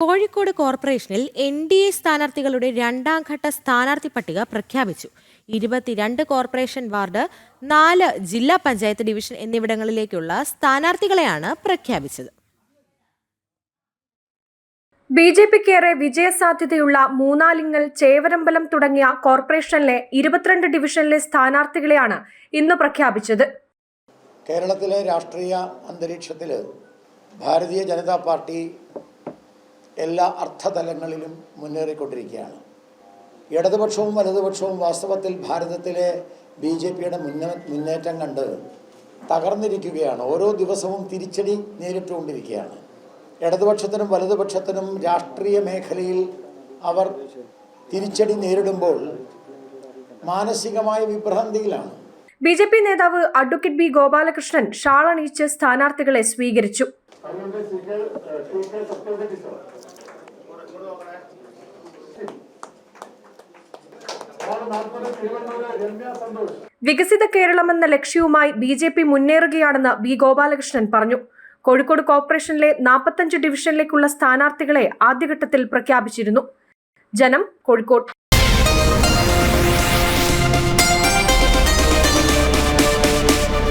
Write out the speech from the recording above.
കോഴിക്കോട് കോർപ്പറേഷനിൽ എൻ.ഡി.എ സ്ഥാനാർത്ഥികളുടെ രണ്ടാം ഘട്ട സ്ഥാനാർത്ഥി പട്ടിക പ്രഖ്യാപിച്ചു. 22 കോർപ്പറേഷൻ വാർഡ്, 4 ജില്ലാ പഞ്ചായത്ത് ഡിവിഷൻ എന്നിവിടങ്ങളിലേക്കുള്ള സ്ഥാനാർത്ഥികളെയാണ് പ്രഖ്യാപിച്ചത്. ബി.ജെ.പിക്കേറെ വിജയസാധ്യതയുള്ള മൂന്നാലിങ്ങൽ, ചേവരമ്പലം തുടങ്ങിയ കോർപ്പറേഷനിലെ 22 ഡിവിഷനിലെ സ്ഥാനാർത്ഥികളെയാണ് ഇന്ന് പ്രഖ്യാപിച്ചത്. കേരളത്തിലെ രാഷ്ട്രീയ അന്തരീക്ഷത്തിൽ ഭാരതീയ ജനതാ പാർട്ടി എല്ലാ അർത്ഥതലങ്ങളിലും മുന്നേറിക്കൊണ്ടിരിക്കുകയാണ്. ഇടതുപക്ഷവും വലതുപക്ഷവും വാസ്തവത്തിൽ ഭാരതത്തിലെ ബി.ജെ.പിയുടെ മുന്നേറ്റം കണ്ട് തകർന്നിരിക്കുകയാണ്. ഓരോ ദിവസവും തിരിച്ചടി നേരിട്ടുകൊണ്ടിരിക്കുകയാണ്. ഇടതുപക്ഷത്തിനും വലതുപക്ഷത്തിനും രാഷ്ട്രീയ മേഖലയിൽ അവർ തിരിച്ചടി നേരിടുമ്പോൾ മാനസികമായ വിഭ്രാന്തിയിലാണ്. ബി.ജെ.പി നേതാവ് അഡ്വക്കേറ്റ് ബി ഗോപാലകൃഷ്ണൻ ഷാൾ അണിയിച്ച് സ്ഥാനാർത്ഥികളെ സ്വീകരിച്ചു. വികസിത കേരളമെന്ന ലക്ഷ്യവുമായി ബി.ജെ.പി മുന്നേറുകയാണെന്ന് ബി ഗോപാലകൃഷ്ണൻ പറഞ്ഞു. കോഴിക്കോട് കോർപ്പറേഷനിലെ 45 ഡിവിഷനിലേക്കുള്ള സ്ഥാനാർത്ഥികളെ ആദ്യഘട്ടത്തിൽ പ്രഖ്യാപിച്ചിരുന്നു. ജനം, കോഴിക്കോട്.